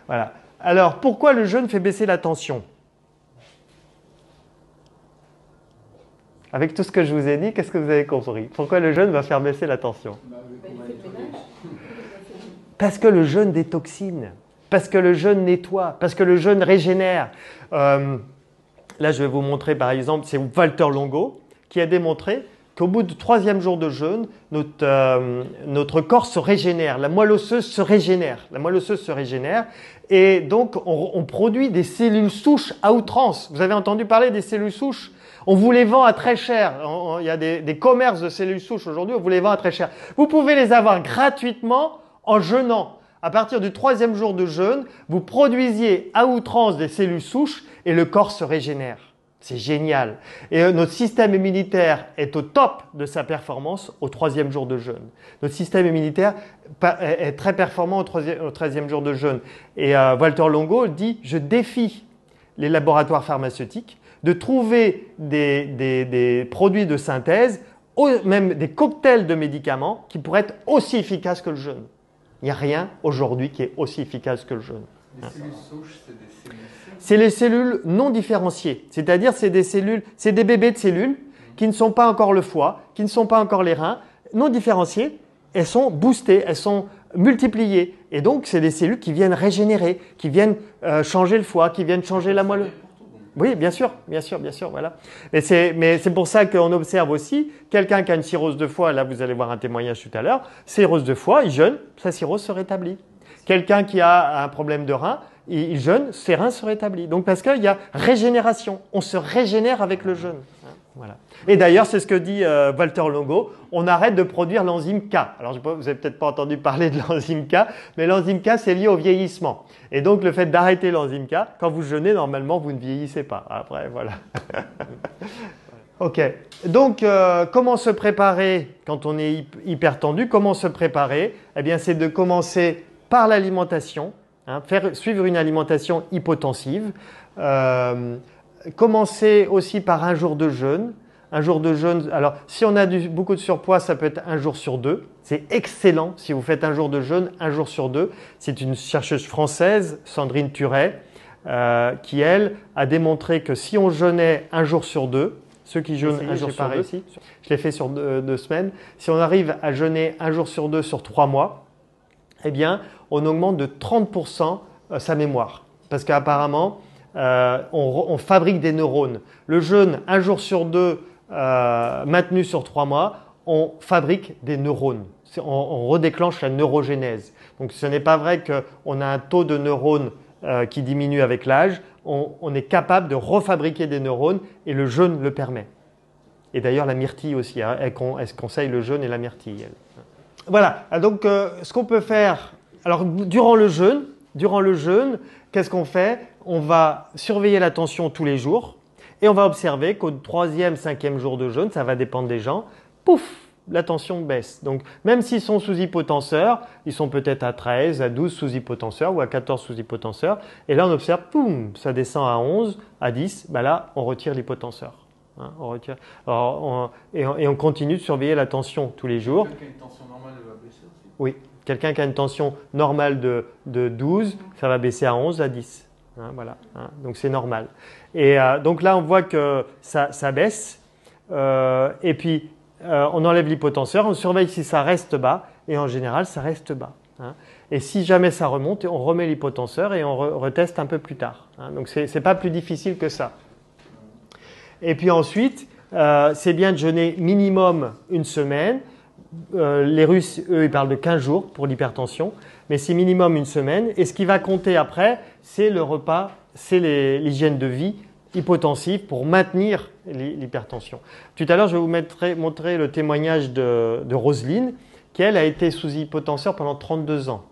Voilà. Alors, pourquoi le jeûne fait baisser la tension? Avec tout ce que je vous ai dit, qu'est-ce que vous avez compris? Pourquoi le jeûne va faire baisser la tension? Parce que le jeûne détoxine, parce que le jeûne nettoie, parce que le jeûne régénère. Là, je vais vous montrer par exemple, c'est Walter Longo qui a démontré qu'au bout du 3e jour de jeûne, notre corps se régénère, la moelle osseuse se régénère. La moelle osseuse se régénère et donc on produit des cellules souches à outrance. Vous avez entendu parler des cellules souches? On vous les vend à très cher. Il y a des commerces de cellules souches aujourd'hui, on vous les vend à très cher. Vous pouvez les avoir gratuitement en jeûnant. À partir du 3e jour de jeûne, vous produisiez à outrance des cellules souches et le corps se régénère. C'est génial. Et notre système immunitaire est au top de sa performance au 3e jour de jeûne. Notre système immunitaire est très performant au 13e jour de jeûne. Et Walter Longo dit « Je défie les laboratoires pharmaceutiques de trouver des produits de synthèse, même des cocktails de médicaments qui pourraient être aussi efficaces que le jeûne. Il n'y a rien aujourd'hui qui est aussi efficace que le jeûne. Les cellules souches, c'est des cellules. C'est les cellules non différenciées, c'est-à-dire c'est des bébés de cellules qui ne sont pas encore le foie, qui ne sont pas encore les reins, non différenciées, elles sont boostées, elles sont multipliées. Et donc, c'est des cellules qui viennent régénérer, qui viennent changer le foie, qui viennent changer la moelle. Oui, bien sûr, voilà. Mais c'est pour ça qu'on observe aussi quelqu'un qui a une cirrhose de foie, là vous allez voir un témoignage tout à l'heure, cirrhose de foie, il jeûne, sa cirrhose se rétablit. Quelqu'un qui a un problème de rein, il jeûne, ses reins se rétablissent. Donc parce qu'il y a régénération, on se régénère avec le jeûne. Voilà. Et d'ailleurs, c'est ce que dit Walter Longo, on arrête de produire l'enzyme K. Alors vous n'avez peut-être pas entendu parler de l'enzyme K, mais l'enzyme K, c'est lié au vieillissement. Et donc le fait d'arrêter l'enzyme K, quand vous jeûnez, normalement, vous ne vieillissez pas. Après, voilà. Ok. Donc, comment se préparer quand on est hyper tendu? Comment se préparer? Eh bien, c'est de commencer par l'alimentation, suivre une alimentation hypotensive. Commencer aussi par un jour de jeûne. Un jour de jeûne, alors si on a beaucoup de surpoids, ça peut être un jour sur 2. C'est excellent si vous faites un jour de jeûne, un jour sur 2. C'est une chercheuse française, Sandrine Turet, qui elle a démontré que si on jeûnait un jour sur 2, ceux qui jeûnent un jour sur 2, je l'ai fait sur 2 semaines, si on arrive à jeûner un jour sur 2 sur 3 mois, eh bien on augmente de 30% sa mémoire. Parce qu'apparemment, on fabrique des neurones. Le jeûne, un jour sur 2, maintenu sur 3 mois, on fabrique des neurones. On redéclenche la neurogénèse. Donc ce n'est pas vrai qu'on a un taux de neurones qui diminue avec l'âge. On est capable de refabriquer des neurones et le jeûne le permet. Et d'ailleurs la myrtille aussi, elle conseille le jeûne et la myrtille. Elle. Voilà, donc ce qu'on peut faire, alors durant le jeûne, qu'est-ce qu'on fait? On va surveiller la tension tous les jours et on va observer qu'au 3e, 5e jour de jeûne, ça va dépendre des gens, pouf, la tension baisse. Donc même s'ils sont sous hypotenseur, ils sont peut-être à 13, à 12 sous hypotenseur ou à 14 sous hypotenseur. Et là on observe, poum, ça descend à 11, à 10, ben là on retire l'hypotenseur. On retire. Alors, et on continue de surveiller la tension tous les jours. Quelqu'un qui a une tension normale, elle va baisser aussi. Oui, quelqu'un qui a une tension normale de 12, ça va baisser à 11, à 10. Voilà, donc c'est normal. Et donc là, on voit que ça baisse. Et puis, on enlève l'hypotenseur, on surveille si ça reste bas. Et en général, ça reste bas. Et si jamais ça remonte, on remet l'hypotenseur et on reteste un peu plus tard. Donc, ce n'est pas plus difficile que ça. Et puis ensuite, c'est bien de jeûner minimum une semaine. Les Russes, eux, ils parlent de 15 jours pour l'hypertension, mais c'est minimum une semaine. Et ce qui va compter après, c'est le repas, c'est l'hygiène de vie hypotensive pour maintenir l'hypertension. Tout à l'heure, je vais vous montrer le témoignage de Roselyne, qui elle a été sous hypotenseur pendant 32 ans.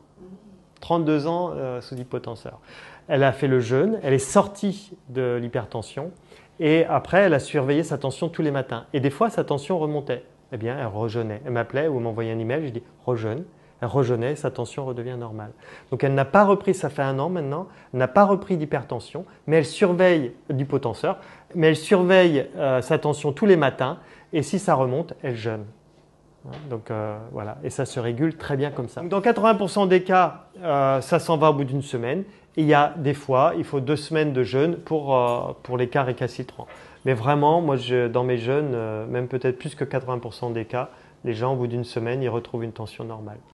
32 ans sous hypotenseur. Elle a fait le jeûne, elle est sortie de l'hypertension et après, elle a surveillé sa tension tous les matins. Et des fois, sa tension remontait. Eh bien, elle rejeûnait. Elle m'appelait ou m'envoyait un email, je dis rejeûne. Elle rejeûnait, sa tension redevient normale. Donc, elle n'a pas repris, ça fait 1 an maintenant, elle n'a pas repris d'hypertension, mais elle surveille d'hypotenseur, mais elle surveille sa tension tous les matins et si ça remonte, elle jeûne. Donc voilà, et ça se régule très bien comme ça. Donc, dans 80% des cas, ça s'en va au bout d'une semaine. Et il y a des fois, il faut 2 semaines de jeûne pour les cas récalcitrants. Mais vraiment, moi, dans mes jeûnes, même peut-être plus que 80% des cas, les gens, au bout d'une semaine, ils retrouvent une tension normale.